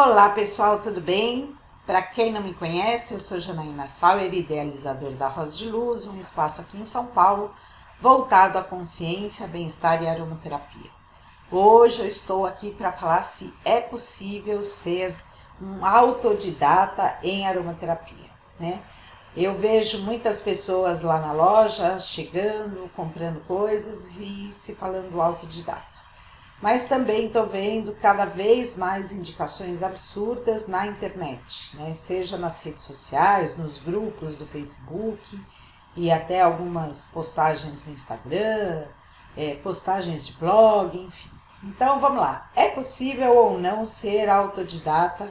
Olá pessoal, tudo bem? Para quem não me conhece, eu sou Janaína Sauer, idealizadora da Rosa de Luz, um espaço aqui em São Paulo voltado à consciência, bem-estar e aromaterapia. Hoje eu estou aqui para falar se é possível ser um autodidata em aromaterapia, né? Eu vejo muitas pessoas lá na loja chegando, comprando coisas e se falando autodidata. Mas também estou vendo cada vez mais indicações absurdas na internet, né? Seja nas redes sociais, nos grupos do Facebook e até algumas postagens no Instagram, postagens de blog, enfim. Então vamos lá, é possível ou não ser autodidata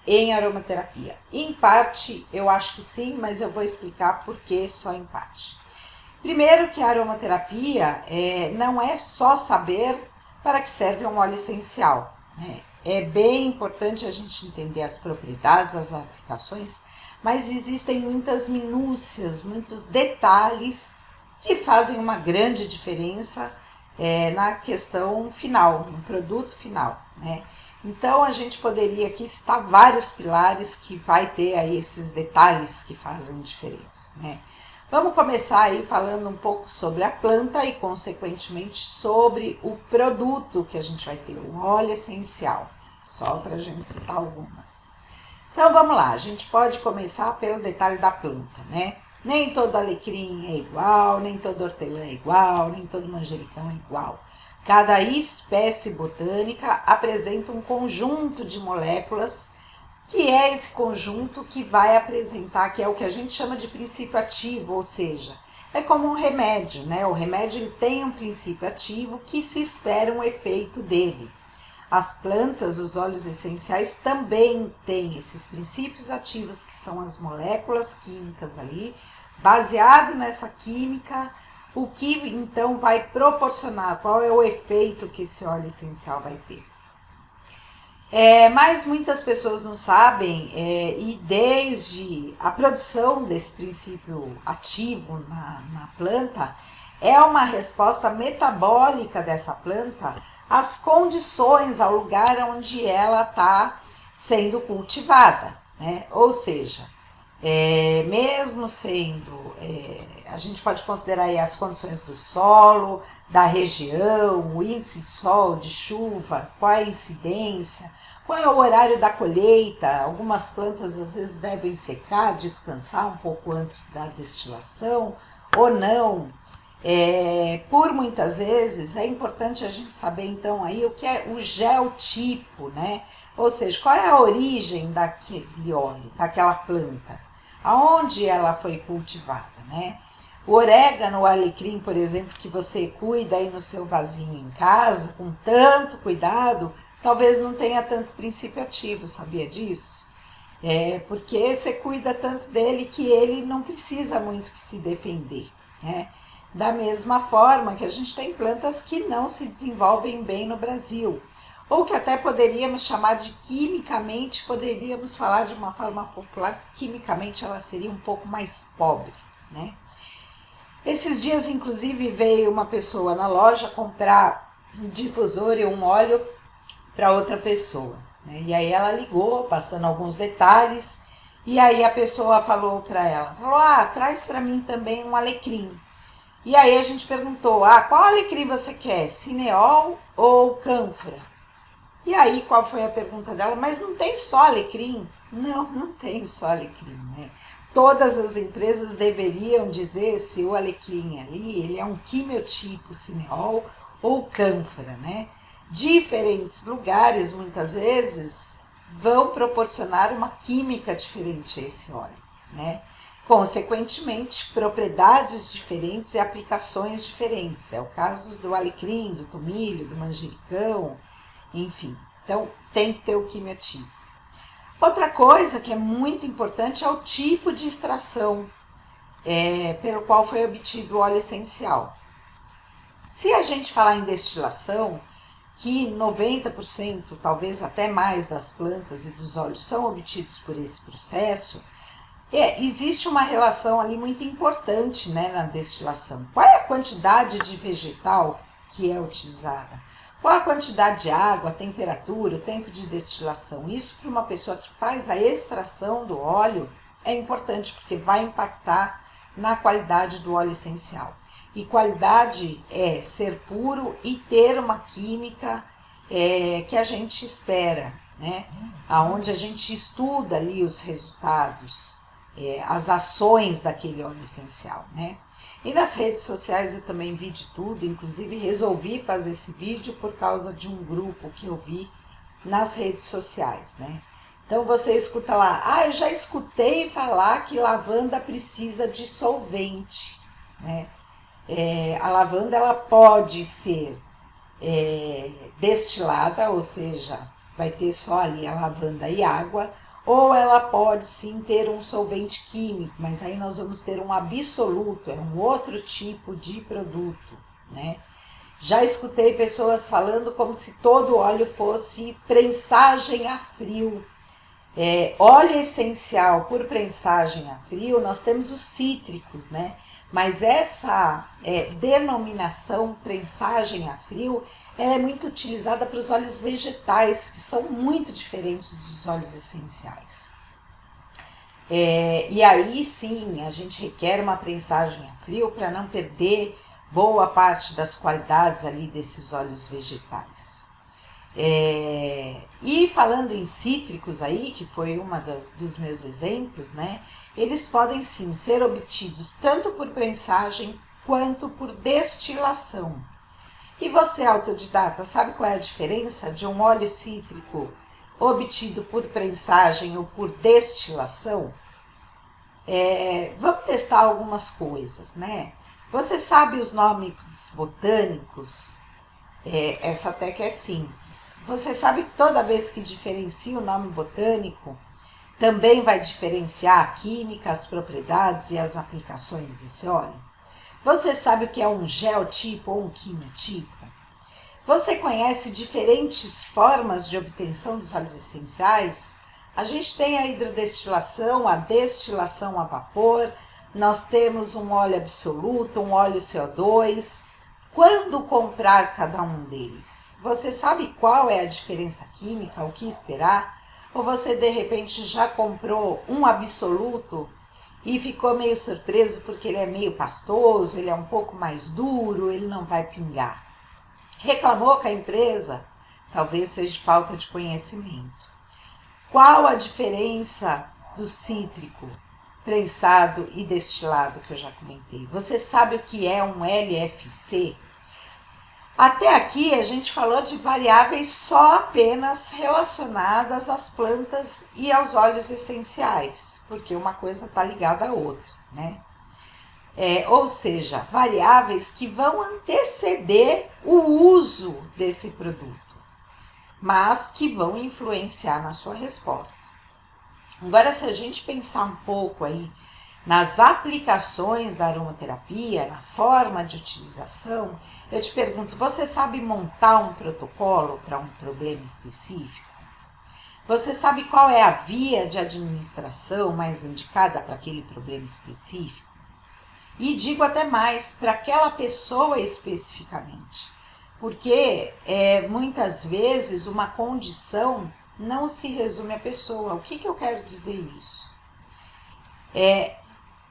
em aromaterapia? Em parte eu acho que sim, mas eu vou explicar por que só em parte. Primeiro que a aromaterapia não é só saber para que serve um óleo essencial, né? É bem importante a gente entender as propriedades, as aplicações, mas existem muitas minúcias, muitos detalhes que fazem uma grande diferença na questão final, no produto final, né? Então a gente poderia aqui citar vários pilares que vai ter aí esses detalhes que fazem diferença, né? Vamos começar aí falando um pouco sobre a planta e, consequentemente, sobre o produto que a gente vai ter, o óleo essencial, só para a gente citar algumas. Então, vamos lá, a gente pode começar pelo detalhe da planta, né? Nem todo alecrim é igual, nem todo hortelã é igual, nem todo manjericão é igual. Cada espécie botânica apresenta um conjunto de moléculas que é esse conjunto que vai apresentar, que é o que a gente chama de princípio ativo, ou seja, é como um remédio, né? O remédio ele tem um princípio ativo que se espera um efeito dele. As plantas, os óleos essenciais também têm esses princípios ativos, que são as moléculas químicas ali, baseado nessa química, o que então vai proporcionar, qual é o efeito que esse óleo essencial vai ter. Mas muitas pessoas não sabem, e desde a produção desse princípio ativo na planta é uma resposta metabólica dessa planta às condições, ao lugar onde ela está sendo cultivada, né? Ou seja, mesmo sendo, a gente pode considerar aí as condições do solo, da região, o índice de sol, de chuva, qual é a incidência, qual é o horário da colheita. Algumas plantas às vezes devem secar, descansar um pouco antes da destilação ou não. Por muitas vezes é importante a gente saber então aí o que é o geotipo, né? Ou seja, qual é a origem daquele óleo, daquela planta, aonde ela foi cultivada, né? O orégano, o alecrim, por exemplo, que você cuida aí no seu vasinho em casa, com tanto cuidado, talvez não tenha tanto princípio ativo, sabia disso? Porque você cuida tanto dele que ele não precisa muito se defender, né? Da mesma forma que a gente tem plantas que não se desenvolvem bem no Brasil, ou que até poderíamos chamar de quimicamente, poderíamos falar de uma forma popular, quimicamente ela seria um pouco mais pobre, né? Esses dias, inclusive, veio uma pessoa na loja comprar um difusor e um óleo para outra pessoa, né? E aí ela ligou, passando alguns detalhes, e aí a pessoa falou para ela, traz para mim também um alecrim. E aí a gente perguntou, qual alecrim você quer, cineol ou cânfora? E aí, qual foi a pergunta dela? Mas não tem só alecrim? Não, não tem só alecrim, né? Todas as empresas deveriam dizer se o alecrim ali, ele é um quimiotipo cineol ou cânfora, né? Diferentes lugares, muitas vezes, vão proporcionar uma química diferente a esse óleo, né? Consequentemente, propriedades diferentes e aplicações diferentes. É o caso do alecrim, do tomilho, do manjericão, enfim. Então, tem que ter o quimiotipo. Outra coisa que é muito importante é o tipo de extração pelo qual foi obtido o óleo essencial. Se a gente falar em destilação, que 90%, talvez até mais das plantas e dos óleos são obtidos por esse processo, existe uma relação ali muito importante, né, na destilação. Qual é a quantidade de vegetal que é utilizada? Qual a quantidade de água, a temperatura, o tempo de destilação? Isso para uma pessoa que faz a extração do óleo é importante, porque vai impactar na qualidade do óleo essencial. E qualidade é ser puro e ter uma química que a gente espera, né? Onde a gente estuda ali os resultados, as ações daquele óleo essencial, né? E nas redes sociais eu também vi de tudo, inclusive resolvi fazer esse vídeo por causa de um grupo que eu vi nas redes sociais, né? Então você escuta lá, eu já escutei falar que lavanda precisa de solvente, né? A lavanda ela pode ser destilada, ou seja, vai ter só ali a lavanda e água, ou ela pode sim ter um solvente químico, mas aí nós vamos ter um absoluto, é um outro tipo de produto, né? Já escutei pessoas falando como se todo óleo fosse prensagem a frio. Óleo essencial por prensagem a frio, nós temos os cítricos, né? Mas essa denominação prensagem a frio, ela é muito utilizada para os óleos vegetais, que são muito diferentes dos óleos essenciais. E aí sim, a gente requer uma prensagem a frio para não perder boa parte das qualidades ali desses óleos vegetais. E falando em cítricos aí, que foi dos meus exemplos, né? Eles podem sim ser obtidos tanto por prensagem quanto por destilação. E você, autodidata, sabe qual é a diferença de um óleo cítrico obtido por prensagem ou por destilação? Vamos testar algumas coisas, né? Você sabe os nomes botânicos? Essa até que é simples. Você sabe que toda vez que diferencia o nome botânico, também vai diferenciar a química, as propriedades e as aplicações desse óleo? Você sabe o que é um geotipo ou um quimiotipo? Você conhece diferentes formas de obtenção dos óleos essenciais? A gente tem a hidrodestilação, a destilação a vapor, nós temos um óleo absoluto, um óleo CO2. Quando comprar cada um deles? Você sabe qual é a diferença química, o que esperar? Ou você de repente já comprou um absoluto e ficou meio surpreso porque ele é meio pastoso, ele é um pouco mais duro, ele não vai pingar? Reclamou com a empresa? Talvez seja falta de conhecimento. Qual a diferença do cítrico, prensado e destilado que eu já comentei? Você sabe o que é um LFC? Até aqui a gente falou de variáveis só apenas relacionadas às plantas e aos óleos essenciais, porque uma coisa está ligada à outra, né? Ou seja, variáveis que vão anteceder o uso desse produto, mas que vão influenciar na sua resposta. Agora, se a gente pensar um pouco aí nas aplicações da aromaterapia, na forma de utilização, eu te pergunto, você sabe montar um protocolo para um problema específico? Você sabe qual é a via de administração mais indicada para aquele problema específico? E digo até mais, para aquela pessoa especificamente. Porque muitas vezes uma condição não se resume à pessoa. O que eu quero dizer isso?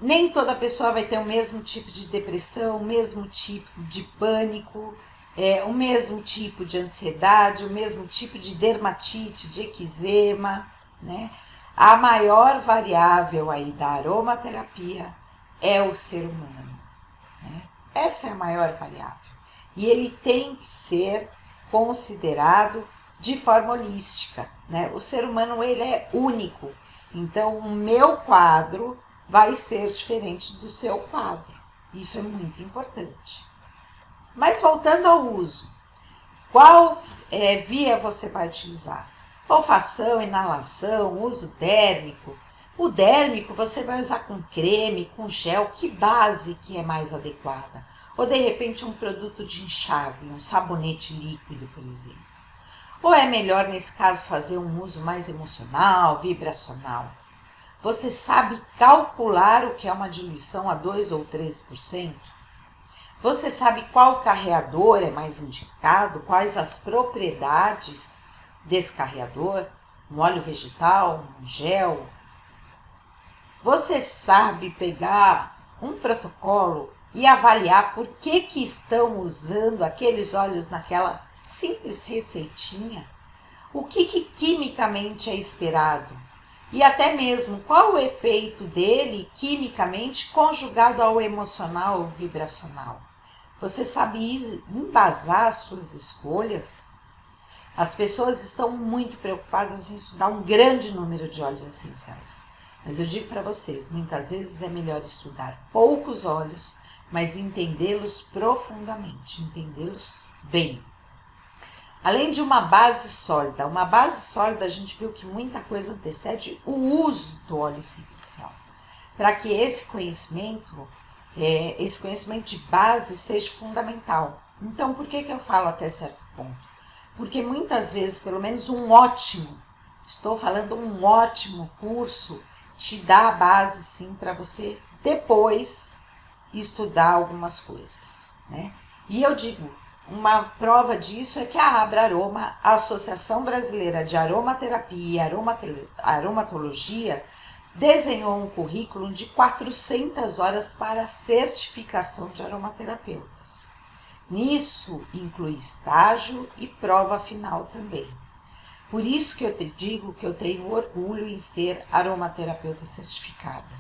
Nem toda pessoa vai ter o mesmo tipo de depressão, o mesmo tipo de pânico, o mesmo tipo de ansiedade, o mesmo tipo de dermatite, de eczema, né? A maior variável aí da aromaterapia é o ser humano, né? Essa é a maior variável. E ele tem que ser considerado de forma holística, né? O ser humano, ele é único. Então, o meu quadro vai ser diferente do seu quadro. Isso é muito importante. Mas voltando ao uso, qual via você vai utilizar? Olfação, inalação, uso dérmico. O dérmico você vai usar com creme, com gel, que base que é mais adequada? Ou de repente um produto de enxágue, um sabonete líquido, por exemplo. Ou é melhor nesse caso fazer um uso mais emocional, vibracional? Você sabe calcular o que é uma diluição a 2 ou 3%? Você sabe qual carreador é mais indicado? Quais as propriedades desse carreador? Um óleo vegetal, um gel? Você sabe pegar um protocolo e avaliar por que estão usando aqueles óleos naquela simples receitinha? O que quimicamente é esperado? E até mesmo qual o efeito dele quimicamente conjugado ao emocional ou vibracional? Você sabe embasar suas escolhas? As pessoas estão muito preocupadas em estudar um grande número de óleos essenciais. Mas eu digo para vocês, muitas vezes é melhor estudar poucos óleos, mas entendê-los profundamente, entendê-los bem. Além de uma base sólida, a gente viu que muita coisa antecede o uso do óleo essencial. Para que esse conhecimento de base seja fundamental. Então, por que eu falo até certo ponto? Porque muitas vezes, pelo menos um ótimo curso, te dá a base sim para você depois estudar algumas coisas, né? E eu digo, uma prova disso é que a Abra Aroma, a Associação Brasileira de Aromaterapia e Aromatologia, desenhou um currículo de 400 horas para a certificação de aromaterapeutas. Nisso inclui estágio e prova final também. Por isso que eu te digo que eu tenho orgulho em ser aromaterapeuta certificada,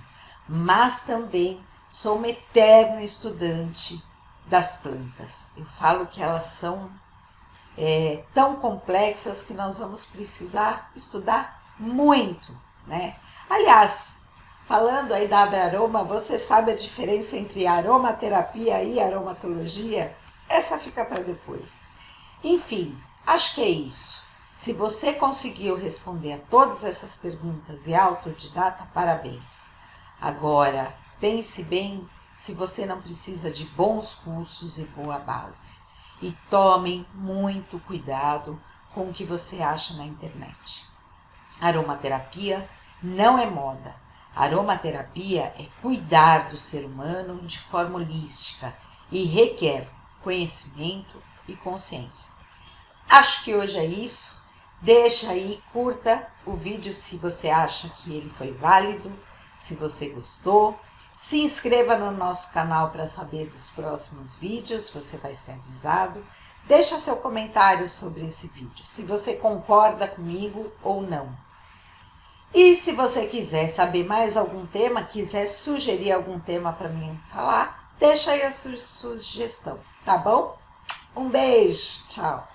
mas também sou uma eterna estudante das plantas. Eu falo que elas são tão complexas que nós vamos precisar estudar muito, né? Aliás, falando aí da Abra Aroma, você sabe a diferença entre aromaterapia e aromatologia? Essa fica para depois. Enfim, acho que é isso. Se você conseguiu responder a todas essas perguntas e autodidata, parabéns. Agora, pense bem se você não precisa de bons cursos e boa base. E tomem muito cuidado com o que você acha na internet. Aromaterapia não é moda. Aromaterapia é cuidar do ser humano de forma holística e requer conhecimento e consciência. Acho que hoje é isso. Deixa aí, curta o vídeo se você acha que ele foi válido, se você gostou. Se inscreva no nosso canal para saber dos próximos vídeos, você vai ser avisado. Deixa seu comentário sobre esse vídeo, se você concorda comigo ou não. E se você quiser saber mais algum tema, quiser sugerir algum tema para mim falar, deixa aí a sua sugestão, tá bom? Um beijo, tchau!